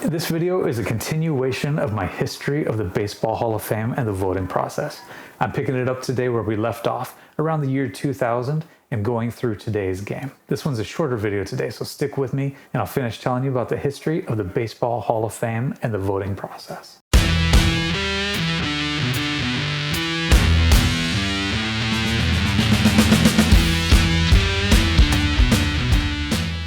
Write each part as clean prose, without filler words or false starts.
This video is a continuation of my history of the Baseball Hall of Fame and the voting process. I'm picking it up today where we left off, around the year 2000, and going through today's game. This one's a shorter video today, so stick with me and I'll finish telling you about the history of the Baseball Hall of Fame and the voting process.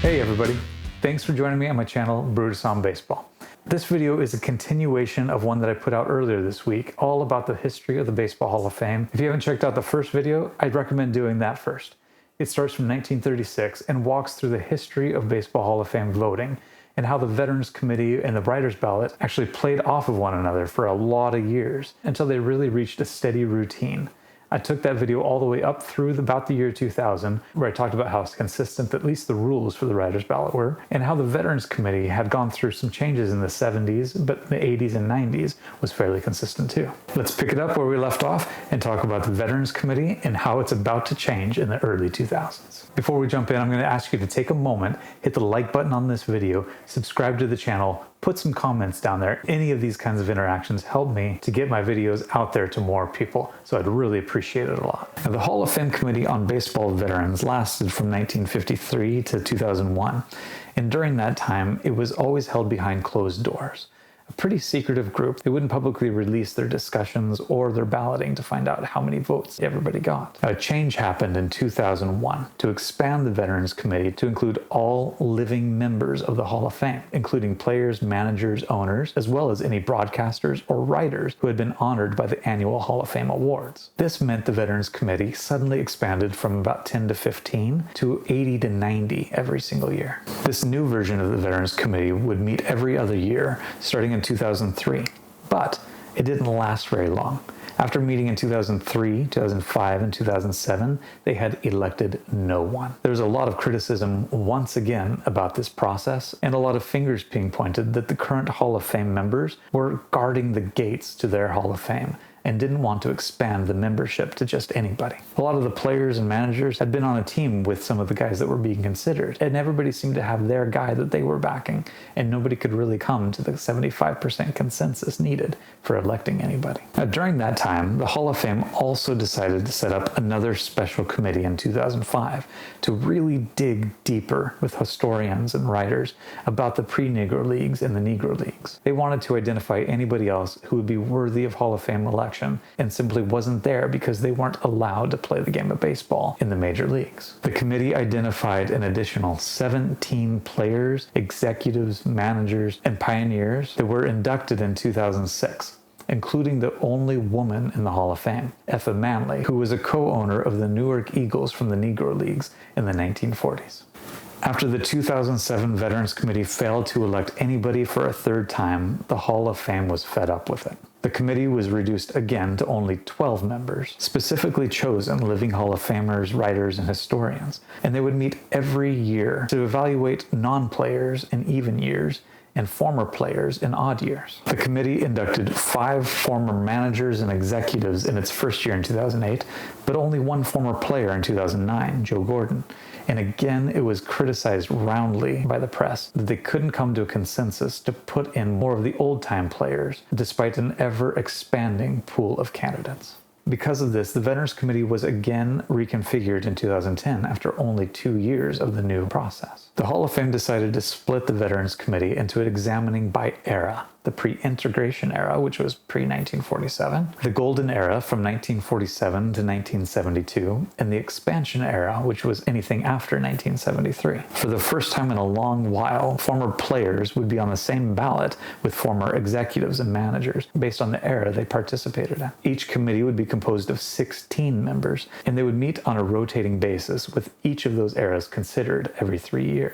Hey everybody, thanks for joining me on my channel, Brutus on Baseball. This video is a continuation of one that I put out earlier this week, all about the history of the Baseball Hall of Fame. If you haven't checked out the first video, I'd recommend doing that first. It starts from 1936 and walks through the history of Baseball Hall of Fame voting and how the Veterans Committee and the Writers Ballot actually played off of one another for a lot of years until they really reached a steady routine. I took that video all the way up through about the year 2000, where I talked about how consistent at least the rules for the Writers' Ballot were, and how the Veterans Committee had gone through some changes in the 70s, but the 80s and 90s was fairly consistent too. Let's pick it up where we left off and talk about the Veterans Committee and how it's about to change in the early 2000s. Before we jump in, I'm going to ask you to take a moment, hit the like button on this video, subscribe to the channel, put some comments down there. Any of these kinds of interactions help me to get my videos out there to more people, so I'd really appreciate it a lot. Now, the Hall of Fame Committee on Baseball Veterans lasted from 1953 to 2001, and during that time, it was always held behind closed doors. A pretty secretive group. They wouldn't publicly release their discussions or their balloting to find out how many votes everybody got. A change happened in 2001 to expand the Veterans Committee to include all living members of the Hall of Fame, including players, managers, owners, as well as any broadcasters or writers who had been honored by the annual Hall of Fame awards. This meant the Veterans Committee suddenly expanded from about 10 to 15 to 80 to 90 every single year. This new version of the Veterans Committee would meet every other year, starting in 2003, but it didn't last very long. After meeting in 2003, 2005, and 2007, they had elected no one. There was a lot of criticism once again about this process, and a lot of fingers being pointed that the current Hall of Fame members were guarding the gates to their Hall of Fame and didn't want to expand the membership to just anybody. A lot of the players and managers had been on a team with some of the guys that were being considered, and everybody seemed to have their guy that they were backing, and nobody could really come to the 75% consensus needed for electing anybody. Now, during that time, the Hall of Fame also decided to set up another special committee in 2005 to really dig deeper with historians and writers about the pre-Negro Leagues and the Negro Leagues. They wanted to identify anybody else who would be worthy of Hall of Fame election and simply wasn't there because they weren't allowed to play the game of baseball in the major leagues. The committee identified an additional 17 players, executives, managers, and pioneers that were inducted in 2006, including the only woman in the Hall of Fame, Effa Manley, who was a co-owner of the Newark Eagles from the Negro Leagues in the 1940s. After the 2007 Veterans Committee failed to elect anybody for a third time, the Hall of Fame was fed up with it. The committee was reduced again to only 12 members, specifically chosen living Hall of Famers, writers, and historians, and they would meet every year to evaluate non-players in even years and former players in odd years. The committee inducted 5 former managers and executives in its first year in 2008, but only one former player in 2009, Joe Gordon. And again, it was criticized roundly by the press that they couldn't come to a consensus to put in more of the old-time players, despite an ever-expanding pool of candidates. Because of this, the Veterans Committee was again reconfigured in 2010 after only 2 years of the new process. The Hall of Fame decided to split the Veterans Committee into examining by era: the pre-integration era, which was pre-1947, the golden era from 1947 to 1972, and the expansion era, which was anything after 1973. For the first time in a long while, former players would be on the same ballot with former executives and managers based on the era they participated in. Each committee would be composed of 16 members, and they would meet on a rotating basis with each of those eras considered every 3 years.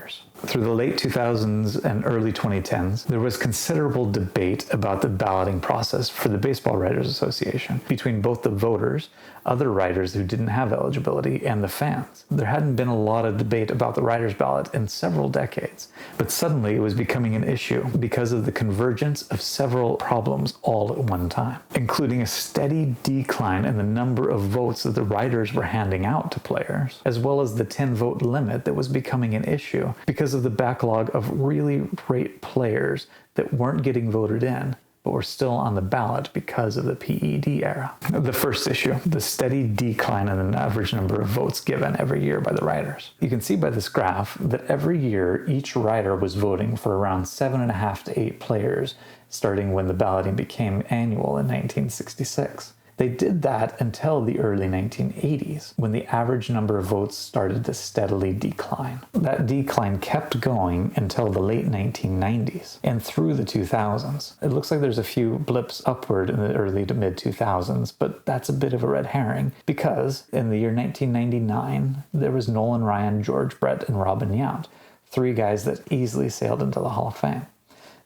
Through the late 2000s and early 2010s, there was considerable debate about the balloting process for the Baseball Writers Association between both the voters, other writers who didn't have eligibility, and the fans. There hadn't been a lot of debate about the writers' ballot in several decades, But suddenly it was becoming an issue because of the convergence of several problems all at one time, including a steady decline in the number of votes that the writers were handing out to players, as well as the 10-vote limit that was becoming an issue because of the backlog of really great players that weren't getting voted in, but were still on the ballot because of the PED era. The first issue, the steady decline in the average number of votes given every year by the writers. You can see by this graph that every year each writer was voting for around 7.5 to 8 players, starting when the balloting became annual in 1966. They did that until the early 1980s, when the average number of votes started to steadily decline. That decline kept going until the late 1990s and through the 2000s. It looks like there's a few blips upward in the early to mid 2000s, but that's a bit of a red herring because in the year 1999, there was Nolan Ryan, George Brett, and Robin Yount, 3 guys that easily sailed into the Hall of Fame.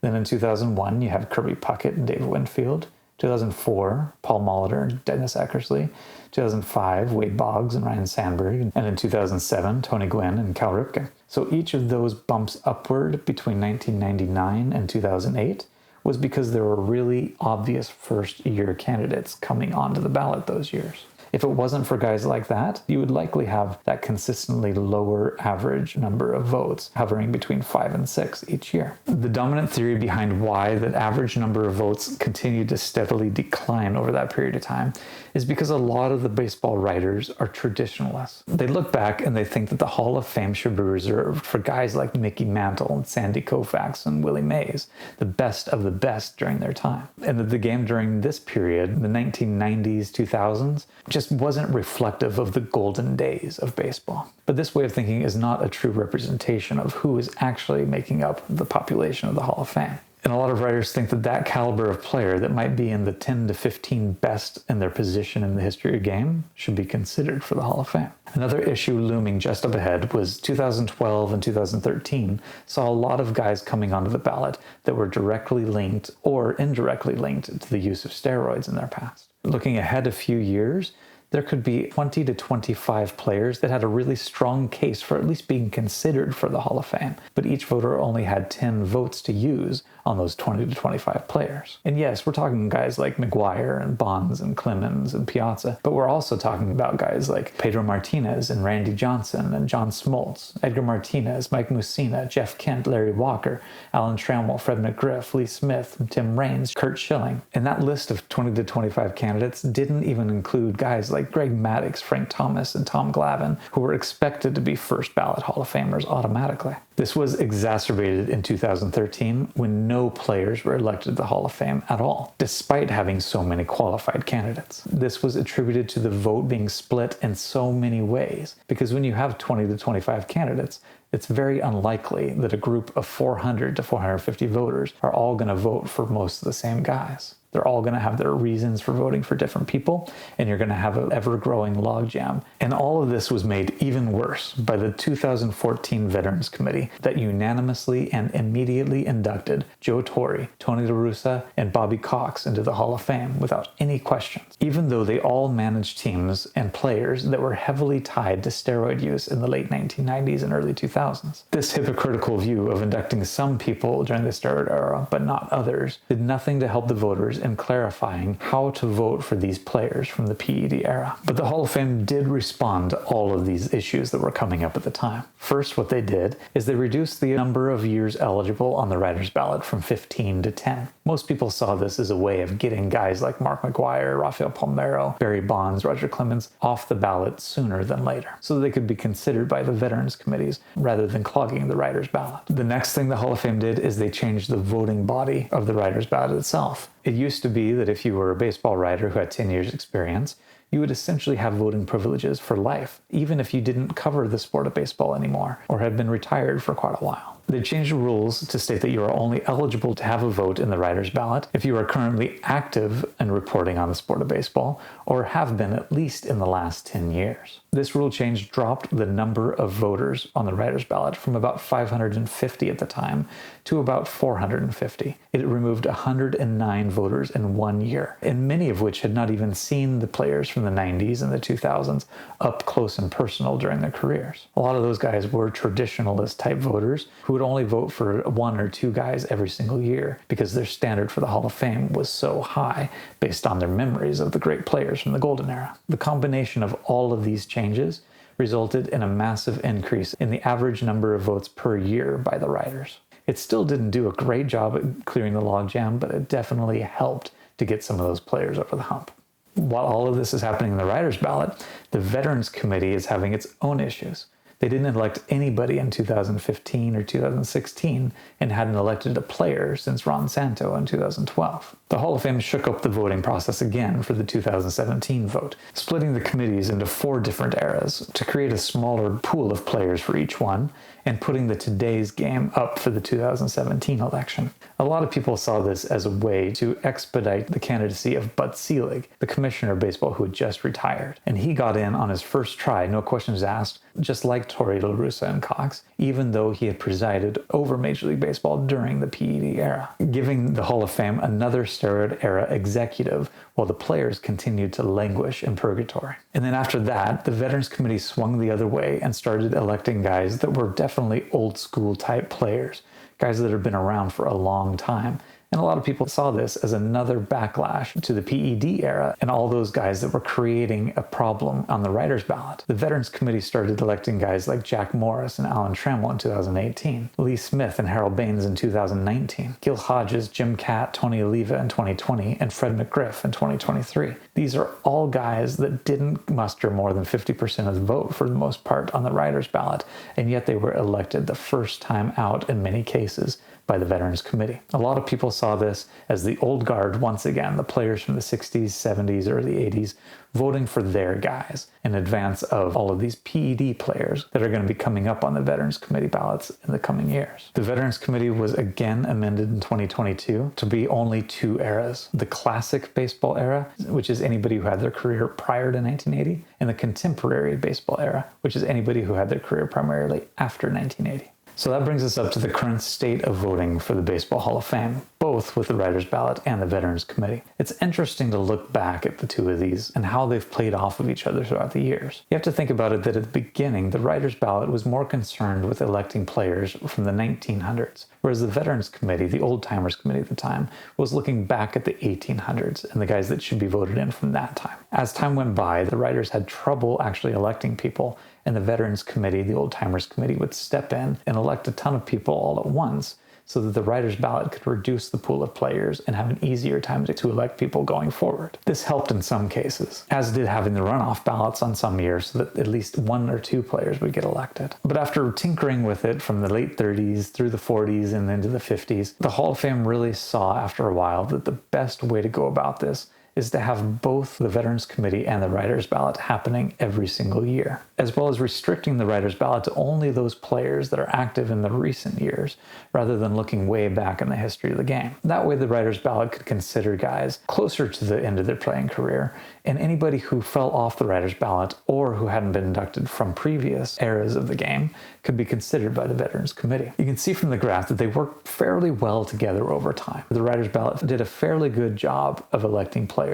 Then in 2001, you have Kirby Puckett and David Winfield. 2004, Paul Molitor and Dennis Eckersley. 2005, Wade Boggs and Ryan Sandberg. And in 2007, Tony Gwynn and Cal Ripken. So each of those bumps upward between 1999 and 2008 was because there were really obvious first-year candidates coming onto the ballot those years. If it wasn't for guys like that, you would likely have that consistently lower average number of votes, hovering between 5 and 6 each year. The dominant theory behind why that average number of votes continued to steadily decline over that period of time is because a lot of the baseball writers are traditionalists. They look back and they think that the Hall of Fame should be reserved for guys like Mickey Mantle and Sandy Koufax and Willie Mays, the best of the best during their time. And that the game during this period, the 1990s, 2000s, just wasn't reflective of the golden days of baseball. But this way of thinking is not a true representation of who is actually making up the population of the Hall of Fame. And a lot of writers think that that caliber of player that might be in the 10 to 15 best in their position in the history of the game should be considered for the Hall of Fame. Another issue looming just up ahead was 2012 and 2013 saw a lot of guys coming onto the ballot that were directly linked or indirectly linked to the use of steroids in their past. Looking ahead a few years, there could be 20 to 25 players that had a really strong case for at least being considered for the Hall of Fame, but each voter only had 10 votes to use on those 20 to 25 players. And yes, we're talking guys like McGuire and Bonds and Clemens and Piazza, but we're also talking about guys like Pedro Martinez and Randy Johnson and John Smoltz, Edgar Martinez, Mike Mussina, Jeff Kent, Larry Walker, Alan Trammell, Fred McGriff, Lee Smith, Tim Raines, Curt Schilling. And that list of 20 to 25 candidates didn't even include guys like Greg Maddux, Frank Thomas, and Tom Glavine, who were expected to be first ballot Hall of Famers automatically. This was exacerbated in 2013 when no players were elected to the Hall of Fame at all, despite having so many qualified candidates. This was attributed to the vote being split in so many ways, because when you have 20 to 25 candidates, it's very unlikely that a group of 400 to 450 voters are all going to vote for most of the same guys. They're all going to have their reasons for voting for different people, and you're going to have an ever-growing logjam. And all of this was made even worse by the 2014 Veterans Committee that unanimously and immediately inducted Joe Torre, Tony La Russa, and Bobby Cox into the Hall of Fame without any questions, even though they all managed teams and players that were heavily tied to steroid use in the late 1990s and early 2000s. This hypocritical view of inducting some people during the steroid era, but not others, did nothing to help the voters in clarifying how to vote for these players from the PED era. But the Hall of Fame did respond to all of these issues that were coming up at the time. First, what they did is they reduced the number of years eligible on the writer's ballot from 15 to 10. Most people saw this as a way of getting guys like Mark McGuire, Rafael Palmeiro, Barry Bonds, Roger Clemens off the ballot sooner than later, so they could be considered by the veterans committees rather than clogging the writer's ballot. The next thing the Hall of Fame did is they changed the voting body of the writer's ballot itself. It used to be that if you were a baseball writer who had 10 years experience, you would essentially have voting privileges for life, even if you didn't cover the sport of baseball anymore or had been retired for quite a while. They changed the rules to state that you are only eligible to have a vote in the writer's ballot if you are currently active in reporting on the sport of baseball or have been at least in the last 10 years. This rule change dropped the number of voters on the writer's ballot from about 550 at the time to about 450. It removed 109 voters in 1 year, and many of which had not even seen the players from the 90s and the 2000s up close and personal during their careers. A lot of those guys were traditionalist type voters who would only vote for one or two guys every single year because their standard for the Hall of Fame was so high based on their memories of the great players from the golden era. The combination of all of these changes resulted in a massive increase in the average number of votes per year by the writers. It still didn't do a great job at clearing the logjam, but it definitely helped to get some of those players over the hump. While all of this is happening in the writer's ballot, the Veterans Committee is having its own issues. They didn't elect anybody in 2015 or 2016 and hadn't elected a player since Ron Santo in 2012. The Hall of Fame shook up the voting process again for the 2017 vote, splitting the committees into 4 different eras to create a smaller pool of players for each one, and putting the today's game up for the 2017 election. A lot of people saw this as a way to expedite the candidacy of Bud Selig, the commissioner of baseball who had just retired. And he got in on his first try, no questions asked, just like Torey La Russa and Cox, even though he had presided over Major League Baseball during the PED era, giving the Hall of Fame another steroid era executive while the players continued to languish in purgatory. And then after that, the Veterans Committee swung the other way and started electing guys that were definitely old school type players, guys that had been around for a long time. And a lot of people saw this as another backlash to the PED era and all those guys that were creating a problem on the writer's ballot. The Veterans Committee started electing guys like Jack Morris and Alan Trammell in 2018, Lee Smith and Harold Baines in 2019, Gil Hodges, Jim Catt, Tony Oliva in 2020, and Fred McGriff in 2023. These are all guys that didn't muster more than 50% of the vote for the most part on the writer's ballot, and yet they were elected the first time out in many cases by the Veterans Committee. A lot of people saw this as the old guard once again, the players from the 60s, 70s, early 80s, voting for their guys in advance of all of these PED players that are going to be coming up on the Veterans Committee ballots in the coming years. The Veterans Committee was again amended in 2022 to be only 2 eras. The classic baseball era, which is anybody who had their career prior to 1980, and the contemporary baseball era, which is anybody who had their career primarily after 1980. So that brings us up to the current state of voting for the Baseball Hall of Fame, both with the Writers' Ballot and the Veterans Committee. It's interesting to look back at the two of these and how they've played off of each other throughout the years. You have to think about it that at the beginning, the Writers' Ballot was more concerned with electing players from the 1900s, whereas the Veterans Committee, the old-timers committee at the time, was looking back at the 1800s and the guys that should be voted in from that time. As time went by, the writers had trouble actually electing people, and the Veterans Committee, the old-timers committee, would step in and elect a ton of people all at once so that the writer's ballot could reduce the pool of players and have an easier time to elect people going forward. This helped in some cases, as did having the runoff ballots on some years so that at least 1 or 2 players would get elected. But after tinkering with it from the late 30s through the 40s and into the 50s, the Hall of Fame really saw after a while that the best way to go about this is to have both the Veterans Committee and the Writers' Ballot happening every single year, as well as restricting the Writers' Ballot to only those players that are active in the recent years, rather than looking way back in the history of the game. That way the Writers' Ballot could consider guys closer to the end of their playing career, and anybody who fell off the Writers' Ballot or who hadn't been inducted from previous eras of the game could be considered by the Veterans Committee. You can see from the graph that they worked fairly well together over time. The Writers' Ballot did a fairly good job of electing players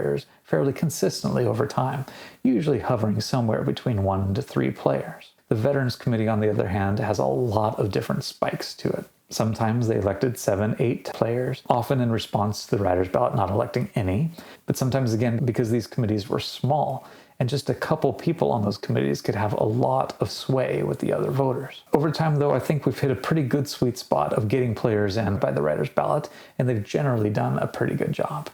fairly consistently over time, usually hovering somewhere between 1 to 3 players. The Veterans Committee, on the other hand, has a lot of different spikes to it. Sometimes they elected 7, 8 players, often in response to the Writers' Ballot not electing any, but sometimes again because these committees were small, and just a couple people on those committees could have a lot of sway with the other voters. Over time, though, I think we've hit a pretty good sweet spot of getting players in by the Writers' Ballot, and they've generally done a pretty good job.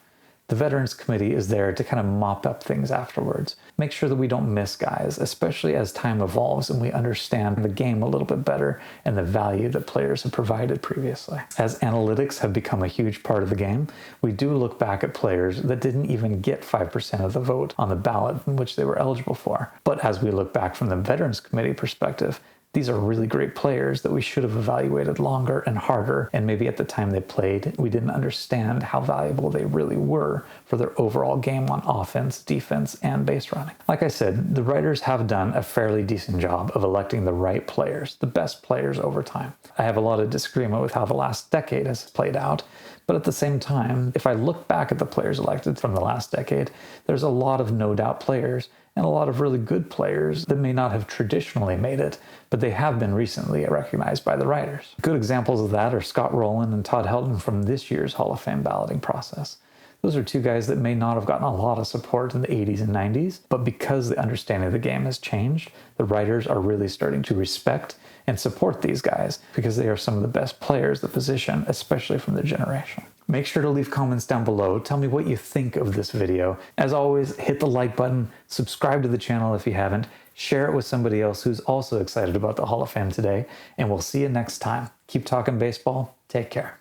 The Veterans Committee is there to kind of mop up things afterwards, make sure that we don't miss guys, especially as time evolves and we understand the game a little bit better and the value that players have provided previously. As analytics have become a huge part of the game, we do look back at players that didn't even get 5% of the vote on the ballot in which they were eligible for. But as we look back from the Veterans Committee perspective, these are really great players that we should have evaluated longer and harder, and maybe at the time they played, we didn't understand how valuable they really were for their overall game on offense, defense, and base running. Like I said, the writers have done a fairly decent job of electing the right players, the best players over time. I have a lot of disagreement with how the last decade has played out, But at the same time, if I look back at the players elected from the last decade, there's a lot of no-doubt players and a lot of really good players that may not have traditionally made it, but they have been recently recognized by the writers. Good examples of that are Scott Rowland and Todd Helton from this year's Hall of Fame balloting process. Those are two guys that may not have gotten a lot of support in the 80s and 90s, but because the understanding of the game has changed, the writers are really starting to respect and support these guys because they are some of the best players at the position, especially from their generation. Make sure to leave comments down below. Tell me what you think of this video. As always, hit the like button, subscribe to the channel if you haven't, share it with somebody else who's also excited about the Hall of Fame today, and we'll see you next time. Keep talking baseball. Take care.